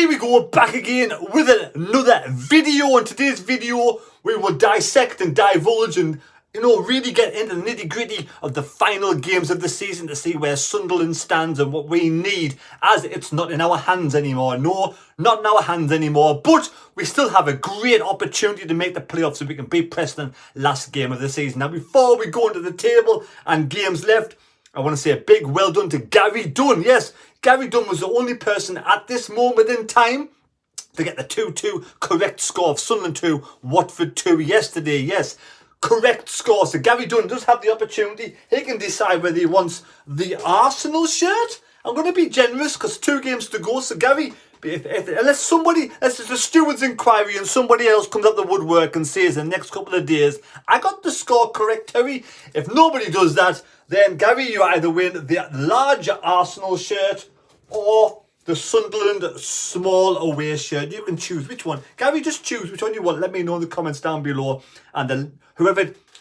Here we go, back again with another video. In today's video, we will dissect and divulge and really get into the nitty-gritty of the final games of the season to see where Sunderland stands and what we need, as it's not in our hands anymore. No, not in our hands anymore, but we still have a great opportunity to make the playoffs so we can beat Preston last game of the season. Now, before we go into the table and games left, I want to say a big well done to Gary Dunn. Yes, Gary Dunn was the only person at this moment in time to get the 2-2 correct score of Sunderland 2, Watford 2 yesterday. Yes, correct score. So Gary Dunn does have the opportunity. He can decide whether he wants the Arsenal shirt. I'm going to be generous because 2 games to go. So Gary, unless it's a steward's inquiry and somebody else comes up the woodwork and says in the next couple of days, I got the score correct, Terry. If nobody does that, then Gary, you either win the larger Arsenal shirt or the Sunderland small away shirt. You can choose which one. Gary, just choose which one you want. Let me know in the comments down below. And then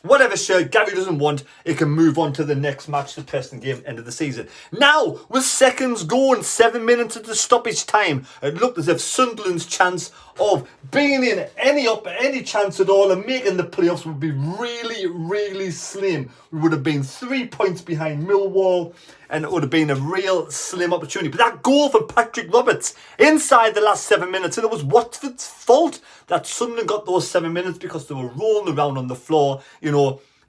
whatever shirt Gary doesn't want, it can move on to the next match, the Preston game, end of the season. Now, with seconds going, 7 minutes at the stoppage time, it looked as if Sunderland's chance of being in any chance at all and making the playoffs would be really, really slim. We would have been 3 points behind Millwall, and it would have been a real slim opportunity. But that goal for Patrick Roberts inside the last 7 minutes, and it was Watford's fault that Sunderland got those 7 minutes because they were rolling around on the floor,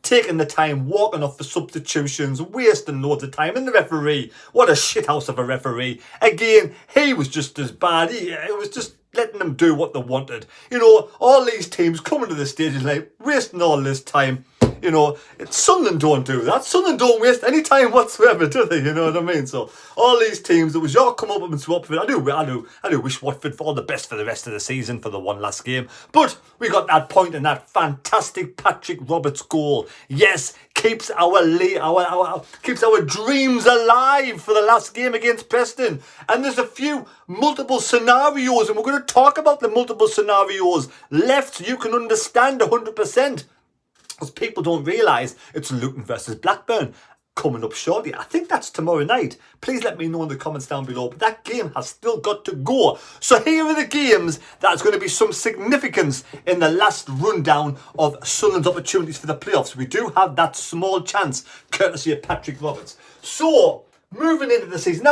taking the time, walking off for substitutions, wasting loads of time. And the referee, what a shithouse of a referee. Again, he was just as bad. It was just letting them do what they wanted. All these teams coming to the stage like wasting all this time. Sunderland don't do that. Sunderland don't waste any time whatsoever, do they? You know what I mean? So all these teams, it was your come up and swap for it. I do wish Watford for all the best for the rest of the season for the one last game. But we got that point in that fantastic Patrick Roberts goal. Yes, keeps our dreams alive for the last game against Preston. And there's a few multiple scenarios, and we're going to talk about the multiple scenarios left so you can understand 100%. Because people don't realise it's Luton versus Blackburn coming up shortly. I think that's tomorrow night. Please let me know in the comments down below. But that game has still got to go. So here are the games that's going to be some significance in the last rundown of Sunderland's opportunities for the playoffs. We do have that small chance, courtesy of Patrick Roberts. So, moving into the season.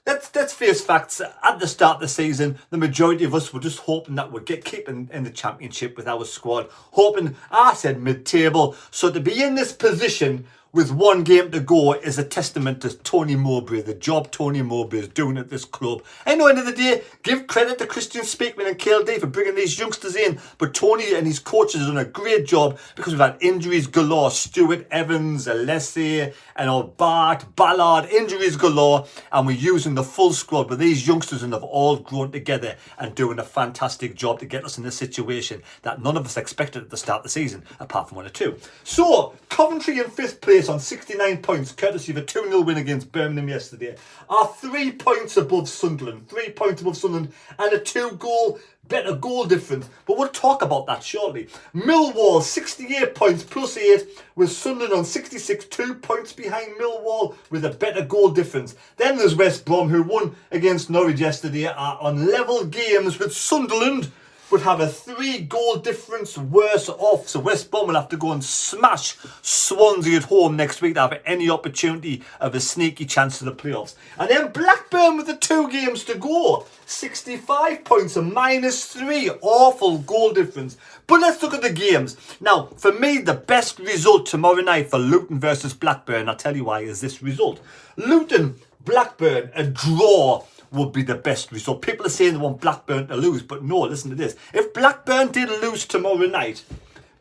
Let's face facts. At the start of the season, the majority of us were just hoping that we'd keep in the championship with our squad. Hoping, I said mid-table. So to be in this position with 1 game to go is a testament to Tony Mowbray, the job Tony Mowbray is doing at this club. I know, end of the day, give credit to Christian Speakman and KLD for bringing these youngsters in, but Tony and his coaches have done a great job because we've had injuries galore. Stuart Evans, Alessi, and Bart, Ballard, injuries galore, and we're using the full squad, but these youngsters have all grown together and doing a fantastic job to get us in a situation that none of us expected at the start of the season, apart from 1 or 2. So, Coventry in 5th place on 69 points, courtesy of a 2-0 win against Birmingham yesterday, are 3 points above Sunderland. 3 points above Sunderland and a 2-goal better goal difference. But we'll talk about that shortly. Millwall, 68 points plus 8, with Sunderland on 66, 2 points behind Millwall with a better goal difference. Then there's West Brom, who won against Norwich yesterday, are on level games with Sunderland, would have a 3-goal difference worse off. So West Brom will have to go and smash Swansea at home next week to have any opportunity of a sneaky chance to the playoffs. And then Blackburn with the 2 games to go. 65 points, a -3. Awful goal difference. But let's look at the games. Now, for me, the best result tomorrow night for Luton versus Blackburn, I'll tell you why, is this result. Luton, Blackburn, a draw would be the best result. People are saying they want Blackburn to lose, but no, listen to this. If Blackburn did lose tomorrow night,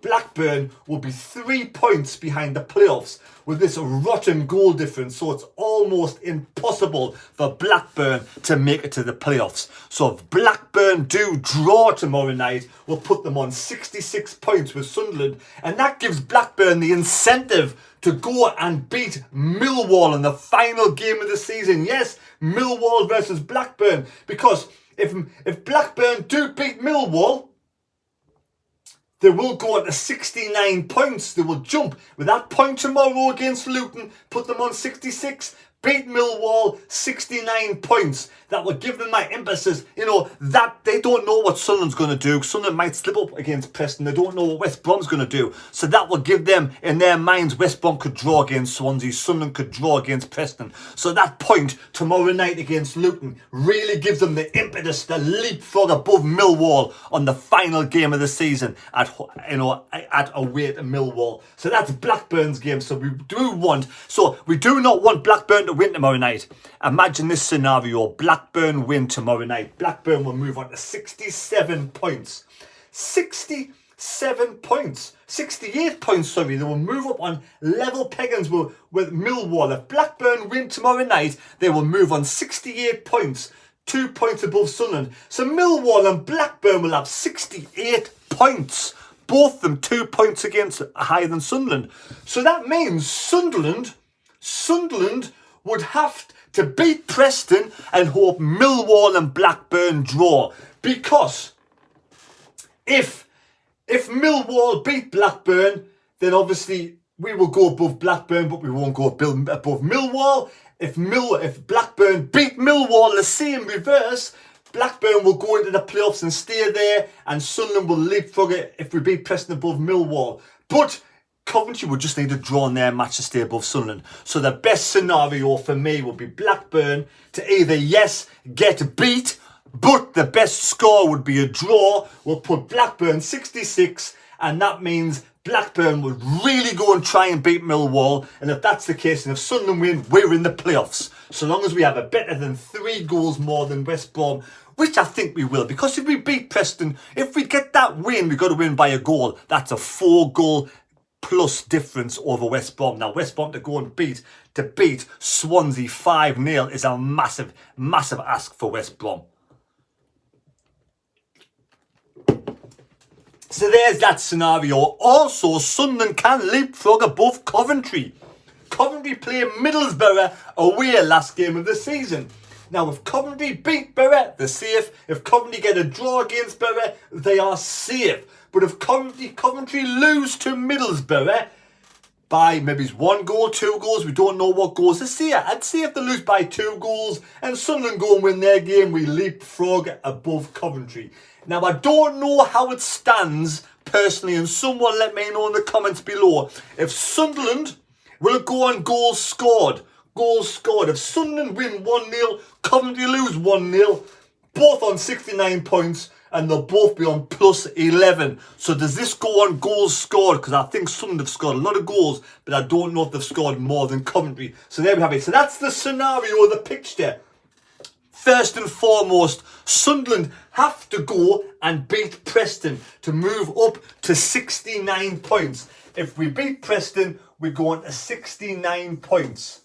Blackburn will be 3 points behind the playoffs with this rotten goal difference. So it's almost impossible for Blackburn to make it to the playoffs. So if Blackburn do draw tomorrow night, we'll put them on 66 points with Sunderland. And that gives Blackburn the incentive to go and beat Millwall in the final game of the season. Yes, Millwall versus Blackburn. Because if Blackburn do beat Millwall, they will go on to 69 points. They will jump with that point tomorrow against Luton, put them on 66. beat Millwall 69 points. That will give them that emphasis, that they don't know what Sunderland's going to do. Sunderland might slip up against Preston. They don't know what West Brom's going to do. So that will give them, in their minds, West Brom could draw against Swansea. Sunderland could draw against Preston. So that point tomorrow night against Luton really gives them the impetus to leapfrog above Millwall on the final game of the season at away to Millwall. So that's Blackburn's game. So we do not want Blackburn to win tomorrow night. Imagine this scenario. Blackburn win tomorrow night. Blackburn will move on to 67 points. 67 points. 68 points, sorry. They will move up on level peggings with Millwall. If Blackburn win tomorrow night, they will move on 68 points. 2 points above Sunderland. So Millwall and Blackburn will have 68 points. Both of them 2 points higher than Sunderland. So that means Sunderland would have to beat Preston and hope Millwall and Blackburn draw. Because if Millwall beat Blackburn, then obviously we will go above Blackburn, but we won't go above Millwall. If Blackburn beat Millwall, the same reverse, Blackburn will go into the playoffs and stay there, and Sunderland will leapfrog it if we beat Preston above Millwall. But Coventry would just need to draw in their match to stay above Sunderland. So the best scenario for me would be Blackburn to either, yes, get beat, but the best score would be a draw. We'll put Blackburn 66, and that means Blackburn would really go and try and beat Millwall. And if that's the case, and if Sunderland win, we're in the playoffs. So long as we have a better than 3 goals more than West Brom, which I think we will. Because if we beat Preston, if we get that win, we've got to win by a goal. That's a 4-goal plus difference over West Brom. Now, West Brom to go and beat Swansea 5-0 is a massive, massive ask for West Brom. So there's that scenario. Also, Sunderland can leapfrog above Coventry. Coventry play Middlesbrough away last game of the season. Now, if Coventry beat Borough, they're safe. If Coventry get a draw against Borough, they are safe. But if Coventry lose to Middlesbrough by maybe 1 goal, 2 goals, we don't know what goals. I'd say if they lose by 2 goals and Sunderland go and win their game, we leapfrog above Coventry. Now, I don't know how it stands personally, and someone let me know in the comments below. If Sunderland will go on goals scored. If Sunderland win 1-0, Coventry lose 1-0, both on 69 points, and they'll both be on plus 11. So does this go on goals scored? Because I think Sunderland have scored a lot of goals, but I don't know if they've scored more than Coventry. So there we have it. So that's the scenario of the picture. First and foremost, Sunderland have to go and beat Preston to move up to 69 points. If we beat Preston, we go on to 69 points.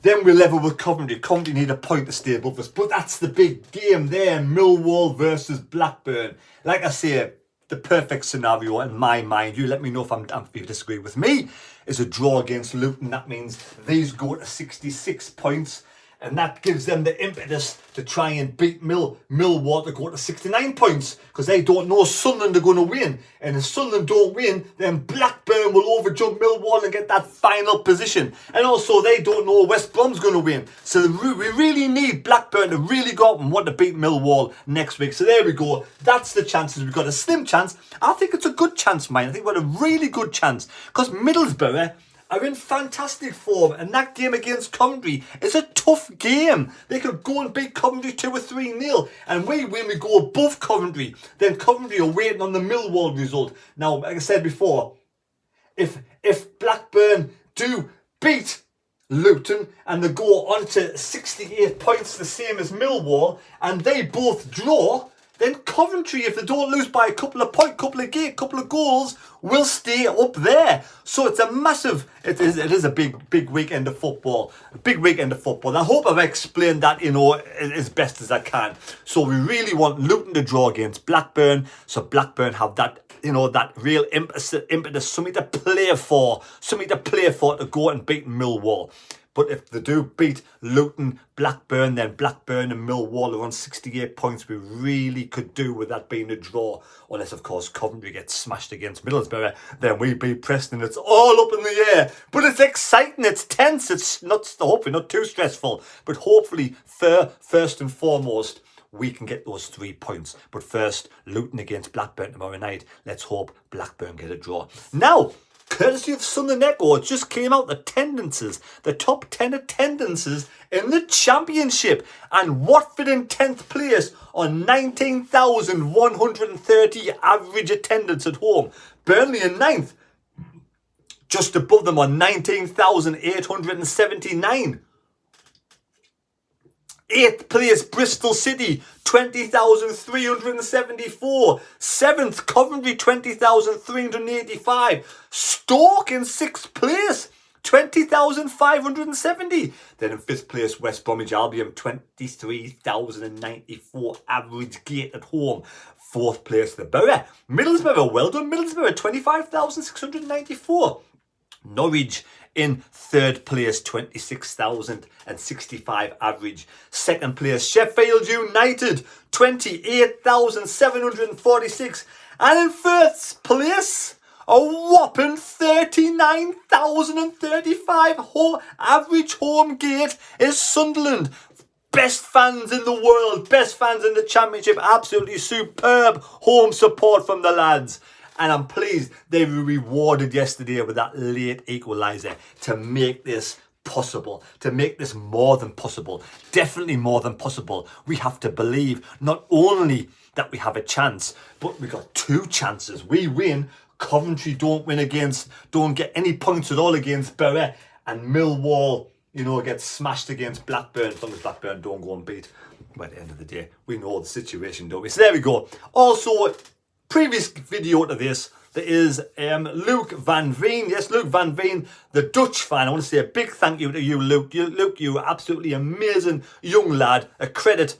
Then we level with Coventry. Coventry need a point to stay above us. But that's the big game there. Millwall versus Blackburn. Like I say, the perfect scenario in my mind. You let me know if you disagree with me. Is a draw against Luton. That means these go to 66 points. And that gives them the impetus to try and beat Millwall to go to 69 points. Because they don't know Sunderland are going to win. And if Sunderland don't win, then Blackburn will overjump Millwall and get that final position. And also, they don't know West Brom's going to win. So we really need Blackburn to really go out and want to beat Millwall next week. So there we go. That's the chances. We've got a slim chance. I think it's a good chance, mate. I think we've got a really good chance. Because Middlesbrough are in fantastic form, and that game against Coventry is a tough game. They could go and beat Coventry 2 or 3-0, and when we go above Coventry, then Coventry are waiting on the Millwall result. Now, like I said before, if Blackburn do beat Luton and they go on to 68 points, the same as Millwall, and they both draw, then Coventry, if they don't lose by a couple of goals, will stay up there. So it's a massive, it is a big weekend of football. A big weekend of football. And I hope I've explained that, as best as I can. So we really want Luton to draw against Blackburn. So Blackburn have that, that real impetus, something to play for to go and beat Millwall. But if they do beat Luton, Blackburn, then Blackburn and Millwall are on 68 points. We really could do with that being a draw. Unless, of course, Coventry gets smashed against Middlesbrough. Then we beat Preston. It's all up in the air. But it's exciting. It's tense. It's not, hopefully not too stressful. But hopefully, first and foremost, we can get those 3 points. But first, Luton against Blackburn tomorrow night. Let's hope Blackburn get a draw. Now, courtesy of Sunderland Echo, it just came out the top 10 attendances in the Championship. And Watford in 10th place on 19,130 average attendance at home. Burnley in 9th, just above them on 19,879. 8th place, Bristol City, 20,374. 7th, Coventry, 20,385. Stoke in 6th place, 20,570. Then in 5th place, West Bromwich Albion, 23,094 average gate at home. 4th place, the Borough. Middlesbrough, well done Middlesbrough, 25,694. Norwich in 3rd place, 26,065 average. 2nd place, Sheffield United, 28,746. And in 1st place, a whopping 39,035 average home gate is Sunderland. Best fans in the world, best fans in the Championship. Absolutely superb home support from the lads. And I'm pleased they were rewarded yesterday with that late equaliser to make this possible, to make this more than possible, definitely more than possible. We have to believe not only that we have a chance, but we got 2 chances. We win, Coventry don't get any points at all against Borough, and Millwall, gets smashed against Blackburn. As long as Blackburn don't go and beat, by the end of the day, we know the situation, don't we? So there we go. Also, previous video to this, there is Luke Van Veen. Yes, Luke Van Veen, the Dutch fan. I want to say a big thank you to you, Luke. Luke, you are absolutely amazing young lad. A credit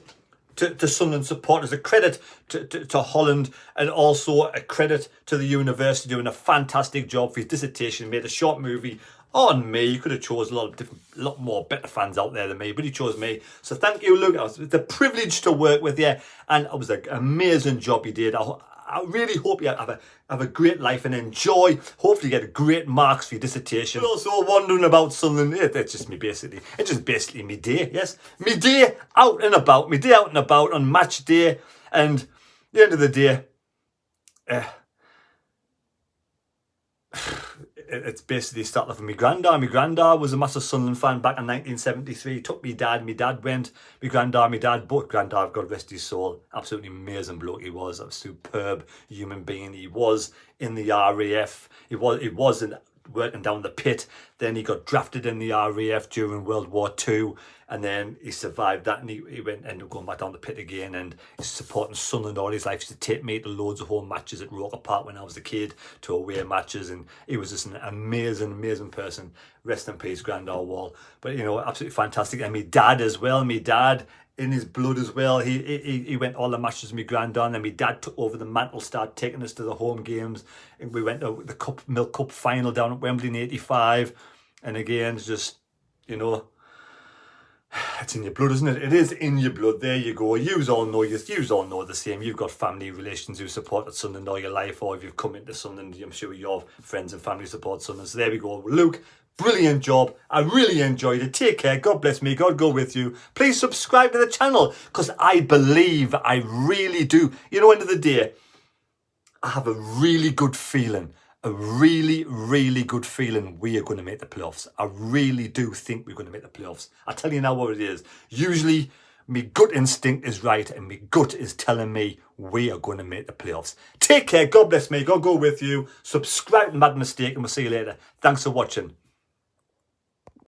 to Sunderland supporters, a credit to Holland, and also a credit to the university doing a fantastic job for his dissertation. Made a short movie on me. You could have chose a lot more better fans out there than me, but he chose me. So thank you, Luke. It's a privilege to work with you, and it was an amazing job you did. I really hope you have a great life and enjoy. Hopefully you get great marks for your dissertation. Also wondering about Sunderland. It's just basically me day. Yes, me day out and about. Me day out and about on match day. And at the end of the day, it's basically started off with my granddad. My granddad was a massive Sunderland fan back in 1973. He took me dad. My dad went. My granddad, both granddad, God rest his soul, absolutely amazing bloke he was. A superb human being. He was in the RAF. He was working down the pit. Then he got drafted in the RAF during World War II. And then he survived that, and he ended up going back down the pit again, and he's supporting Sunderland all his life. He used to take me to loads of home matches at Roker Park when I was a kid, to away matches, and he was just an amazing person. Rest in peace, Grandad Wall. But absolutely fantastic. And my dad as well. My dad, in his blood as well, he went all the matches with my granddad, and my dad took over the mantle, started taking us to the home games, and we went to the Milk Cup final down at Wembley in '85, and again, it's just it's in your blood, isn't it? It is in your blood. There you go. Yous all know the same. You've got family relations who supported Sunderland all your life, or if you've come into Sunderland, I'm sure your friends and family support Sunderland. So there we go. Luke, brilliant job. I really enjoyed it. Take care. God bless me. God go with you. Please subscribe to the channel, because I believe, I really do. End of the day, I have a really good feeling. A really good feeling we are going to make the playoffs. I really do think we're going to make the playoffs. I tell you now what it is. Usually, my gut instinct is right, and my gut is telling me we are going to make the playoffs. Take care. God bless me. God go with you. Subscribe to Mad Mistake, and we'll see you later. Thanks for watching.